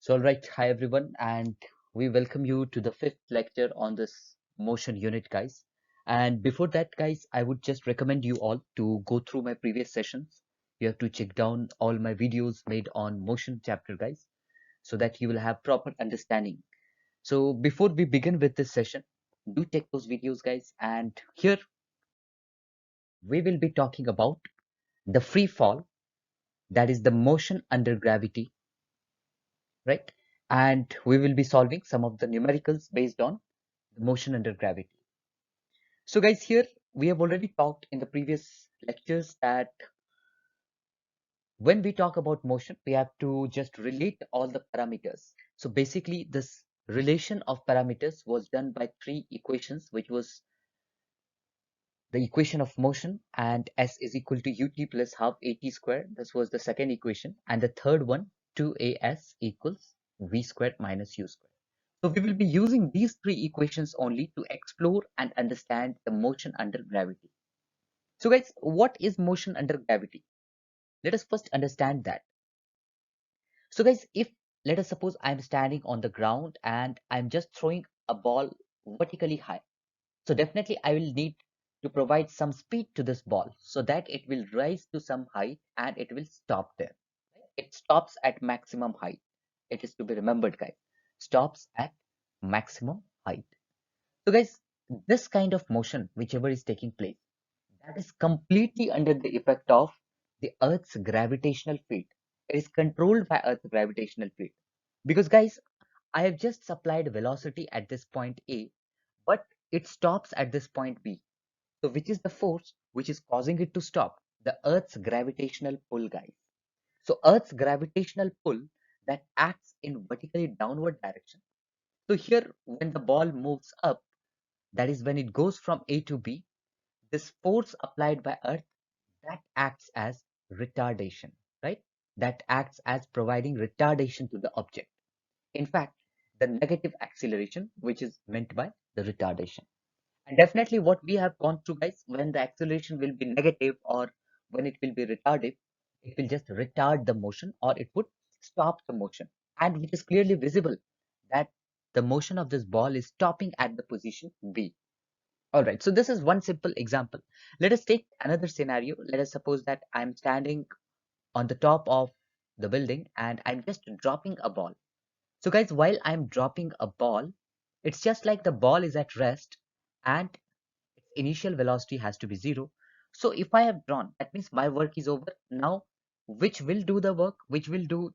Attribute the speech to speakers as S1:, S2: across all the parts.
S1: All right, hi everyone, and we welcome you to the fifth lecture on this motion unit, guys. And before that, guys, I would just recommend you all to go through my previous sessions. You have to check down all my videos made on motion chapter, guys, so that you will have proper understanding. So before we begin with this session, do check those videos, guys. And here we will be talking about the free fall, that is the motion under gravity, right? And we will be solving some of the numericals based on the motion under gravity. So guys, here we have already talked in the previous lectures that when we talk about motion, we have to just relate all the parameters. So basically this relation of parameters was done by three equations, which was the equation of motion and S is equal to ut plus half at squared. This was the second equation. And the third one, 2as equals v squared minus u squared. So we will be using these three equations only to explore and understand the motion under gravity. So guys, what is motion under gravity? Let us first understand that. So guys, if let us suppose I'm standing on the ground and I'm just throwing a ball vertically high. So definitely I will need to provide some speed to this ball so that it will rise to some height and it will stop there. It stops at maximum height. It is to be remembered, guys. Stops at maximum height. So guys, this kind of motion, whichever is taking place, that is completely under the effect of the Earth's gravitational field. It is controlled by Earth's gravitational field. Because guys, I have just supplied velocity at this point A, but it stops at this point B. So which is the force which is causing it to stop? The Earth's gravitational pull, guys. So Earth's gravitational pull that acts in vertically downward direction. So here, when the ball moves up, that is when it goes from A to B, this force applied by Earth that acts as retardation, right? That acts as providing retardation to the object. In fact, the negative acceleration, which is meant by the retardation. And definitely what we have gone through, guys, when the acceleration will be negative or when it will be retarded, it will just retard the motion or it would stop the motion. And it is clearly visible that the motion of this ball is stopping at the position B. All right, so this is one simple example. Let us take another scenario. Let us suppose that I'm standing on the top of the building and I'm just dropping a ball. So guys, while I'm dropping a ball, it's just like the ball is at rest and its initial velocity has to be zero. So if I have drawn, that means my work is over. Now, which will do the work? Which will do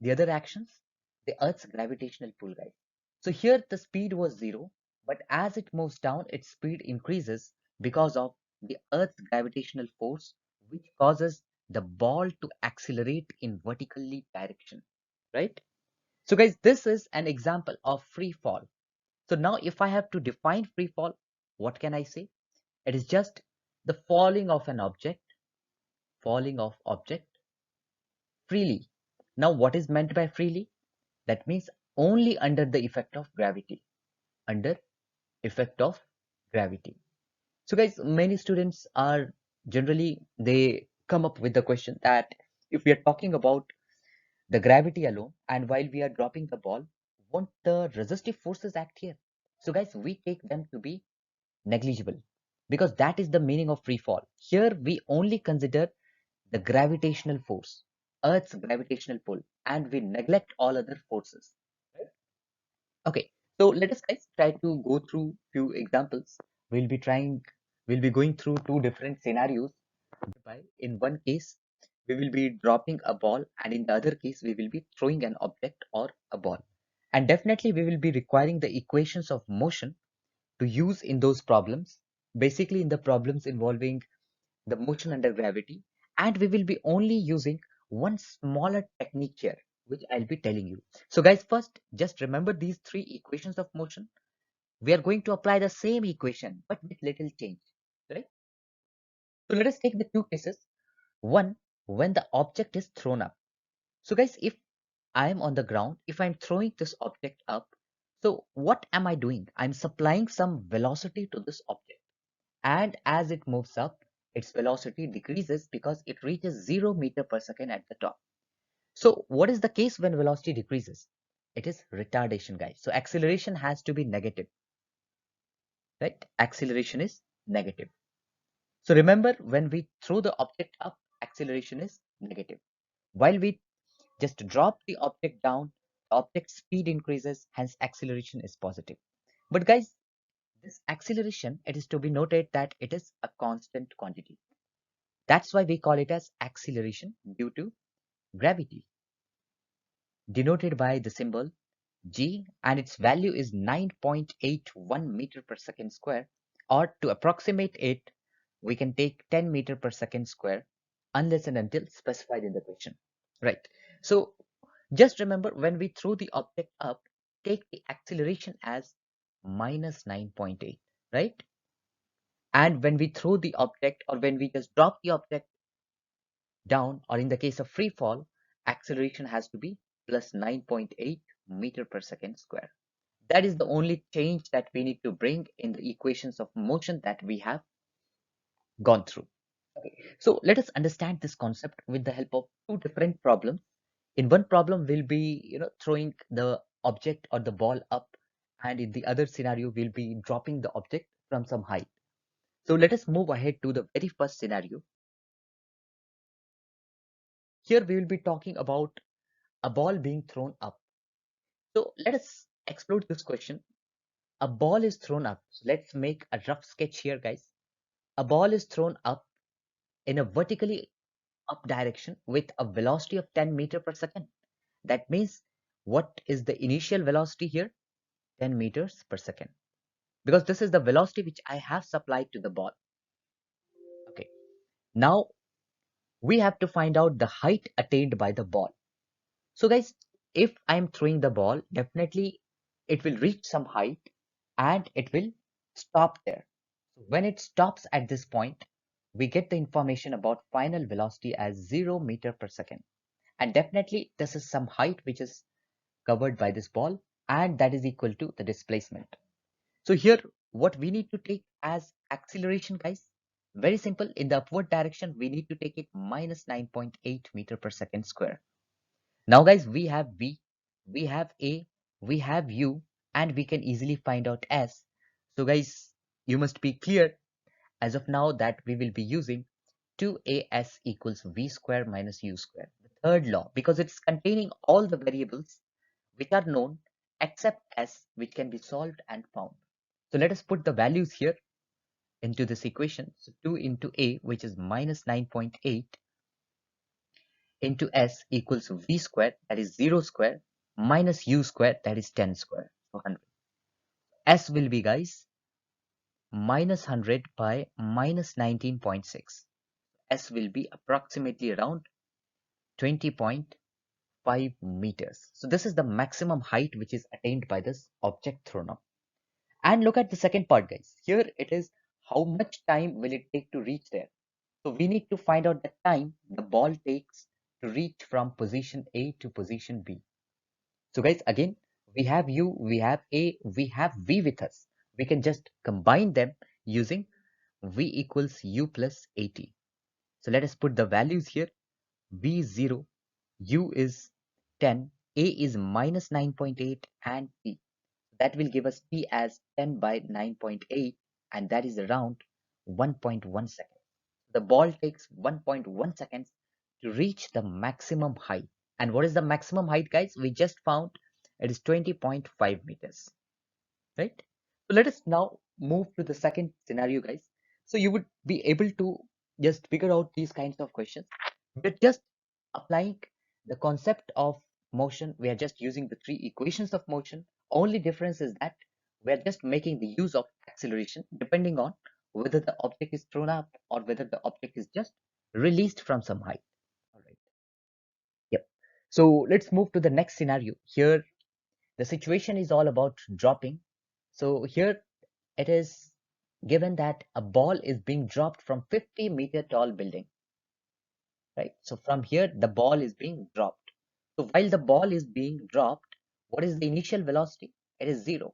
S1: the other actions? The Earth's gravitational pull, guys. So here the speed was zero, but as it moves down, its speed increases because of the Earth's gravitational force, which causes the ball to accelerate in vertically direction, right? So guys, this is an example of free fall. So now if I have to define free fall, what can I say? It is just the falling of object freely. Now what is meant by freely? That means only under the effect of gravity, under effect of gravity. So guys, many students are generally, they come up with the question that if we are talking about the gravity alone and while we are dropping the ball, won't the resistive forces act here? So guys, we take them to be negligible because that is the meaning of free fall. Here we only consider the gravitational force, Earth's gravitational pull, and we neglect all other forces. Right? Okay, so let us guys try to go through few examples. We'll be trying, we'll be going through two different scenarios. Whereby in one case, we will be dropping a ball, and in the other case, we will be throwing an object or a ball. And definitely, we will be requiring the equations of motion to use in those problems, basically in the problems involving the motion under gravity. And we will be only using one smaller technique here, which I'll be telling you. So guys, first, just remember these three equations of motion. We are going to apply the same equation, but with little change, right? So let us take the two cases. One, when the object is thrown up. So guys, if I am on the ground, if I'm throwing this object up, so what am I doing? I'm supplying some velocity to this object. And as it moves up, its velocity decreases because it reaches 0 meter per second at the top. So what is the case when velocity decreases? It is retardation, guys. So acceleration has to be negative, right? Acceleration is negative. So remember, when we throw the object up, acceleration is negative. While we just drop the object down, the object speed increases, hence acceleration is positive. But guys, this acceleration, it is to be noted that it is a constant quantity. That's why we call it as acceleration due to gravity, denoted by the symbol g, and its value is 9.81 meter per second square, or to approximate it, we can take 10 meter per second square unless and until specified in the question, right? So just remember, when we throw the object up, take the acceleration as minus 9.8, right? And when we throw the object, or when we just drop the object down, or in the case of free fall, acceleration has to be plus 9.8 meter per second square. That is the only change that we need to bring in the equations of motion that we have gone through. Okay, so let us understand this concept with the help of two different problems. In one problem, we'll be throwing the object or the ball up, and in the other scenario, we'll be dropping the object from some height. So let us move ahead to the very first scenario. Here we will be talking about a ball being thrown up. So let us explore this question. A ball is thrown up. So let's make a rough sketch here, guys. A ball is thrown up in a vertically up direction with a velocity of 10 meter per second. That means, what is the initial velocity here? 10 meters per second. Because this is the velocity which I have supplied to the ball. Okay. Now we have to find out the height attained by the ball. So guys, if I'm throwing the ball, definitely it will reach some height and it will stop there. So when it stops at this point, we get the information about final velocity as 0 meter per second. And definitely this is some height which is covered by this ball, and that is equal to the displacement. So here what we need to take as acceleration, guys, very simple. In the upward direction, we need to take it minus 9.8 meter per second square. Now guys, we have V, we have A, we have U, and we can easily find out S. So guys, you must be clear as of now that we will be using 2as equals v square minus u square, the third law, because it's containing all the variables which are known except s, which can be solved and found. So let us put the values here into this equation. So 2 into a, which is minus 9.8, into s equals v square, that is 0 square, minus u square, that is 10 square, so 100. S will be, guys, minus 100 by minus 19.6. S will be approximately around 20.5 meters. So this is the maximum height which is attained by this object thrown up. And look at the second part, guys. Here it is, how much time will it take to reach there? So we need to find out the time the ball takes to reach from position A to position B. So guys, again, we have U, we have A, we have V with us. We can just combine them using V equals U plus AT. So let us put the values here. V0, U is 10, A is minus 9.8, and T. That will give us T as 10 by 9.8, and that is around 1.1 seconds. The ball takes 1.1 seconds to reach the maximum height. And what is the maximum height, guys? We just found it is 20.5 meters, right? So let us now move to the second scenario, guys. So you would be able to just figure out these kinds of questions. We're just applying the concept of motion. We are just using the three equations of motion. Only difference is that we are just making the use of acceleration depending on whether the object is thrown up or whether the object is just released from some height. All right. Yep. So let's move to the next scenario. Here, the situation is all about dropping. So here it is given that a ball is being dropped from 50-meter tall building, right? So from here, the ball is being dropped. So while the ball is being dropped, what is the initial velocity? It is 0.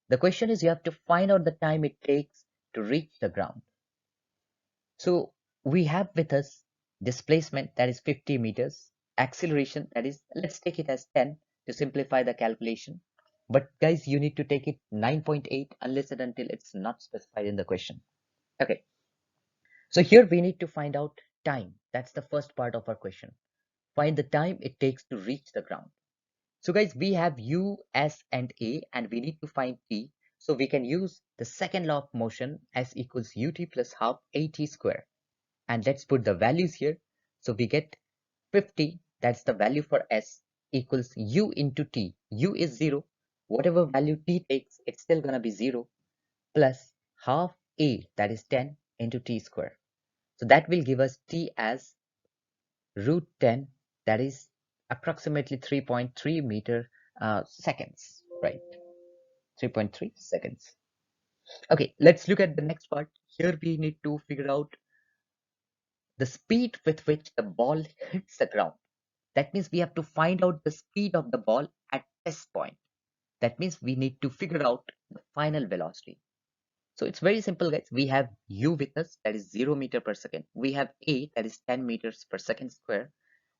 S1: The question is, you have to find out the time it takes to reach the ground. So we have with us displacement, that is 50 meters, acceleration, that is, let's take it as 10 to simplify the calculation. But guys, you need to take it 9.8 unless and until it's not specified in the question. Okay, so here we need to find out time. That's the first part of our question. Find the time it takes to reach the ground. So guys, we have U, S, and A, and we need to find T. So we can use the second law of motion, S equals UT plus half AT square. And let's put the values here. So we get 50, that's the value for S, equals U into T. U is 0. Whatever value T takes, it's still going to be 0, plus half A, that is 10, into T square. So that will give us T as root 10, that is approximately 3.3 meter seconds, right? 3.3 seconds. Okay, let's look at the next part. Here we need to figure out the speed with which the ball hits the ground. That means we have to find out the speed of the ball at this point. That means we need to figure out the final velocity. So it's very simple, guys. We have U with us, that is 0 meter per second. We have A, that is 10 meters per second square.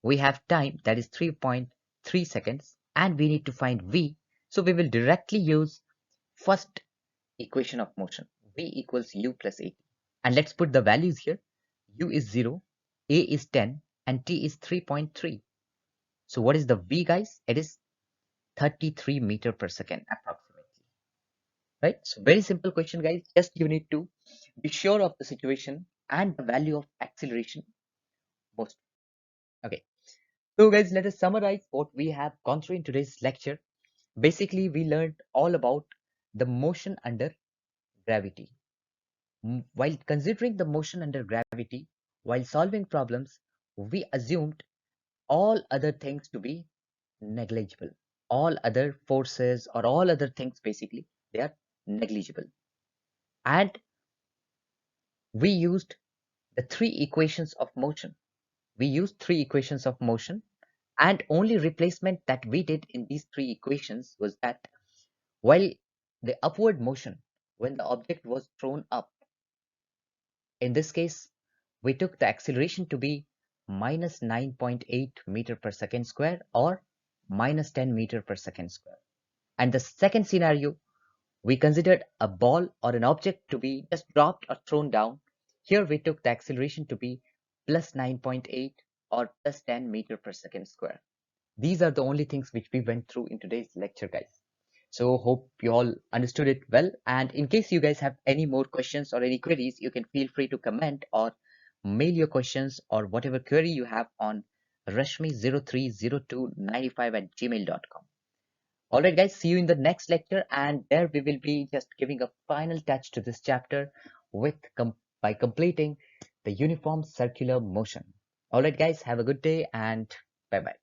S1: We have time, that is 3.3 seconds. And we need to find V. So we will directly use first equation of motion. V equals U plus AT. And let's put the values here. U is 0, A is 10, and T is 3.3. So what is the V, guys? It is 33 meter per second approximately, right? So very simple question, guys. Just you need to be sure of the situation and the value of acceleration most. Okay. So guys, let us summarize what we have gone through in today's lecture. Basically, we learned all about the motion under gravity. While considering the motion under gravity, while solving problems, we assumed all other things to be negligible. All other forces or all other things, basically, they are negligible. And we used the three equations of motion. We used three equations of motion, and only replacement that we did in these three equations was that while the upward motion, when the object was thrown up, in this case, we took the acceleration to be minus 9.8 meter per second square or minus 10 meter per second square. And the second scenario, we considered a ball or an object to be just dropped or thrown down. Here we took the acceleration to be plus 9.8 or plus 10 meter per second square. These are the only things which we went through in today's lecture, guys. So hope you all understood it well. And in case you guys have any more questions or any queries, you can feel free to comment or mail your questions or whatever query you have on rashmi030295@gmail.com. All right, guys, see you in the next lecture, and there we will be just giving a final touch to this chapter with by completing the uniform circular motion. All right, guys, have a good day and bye bye.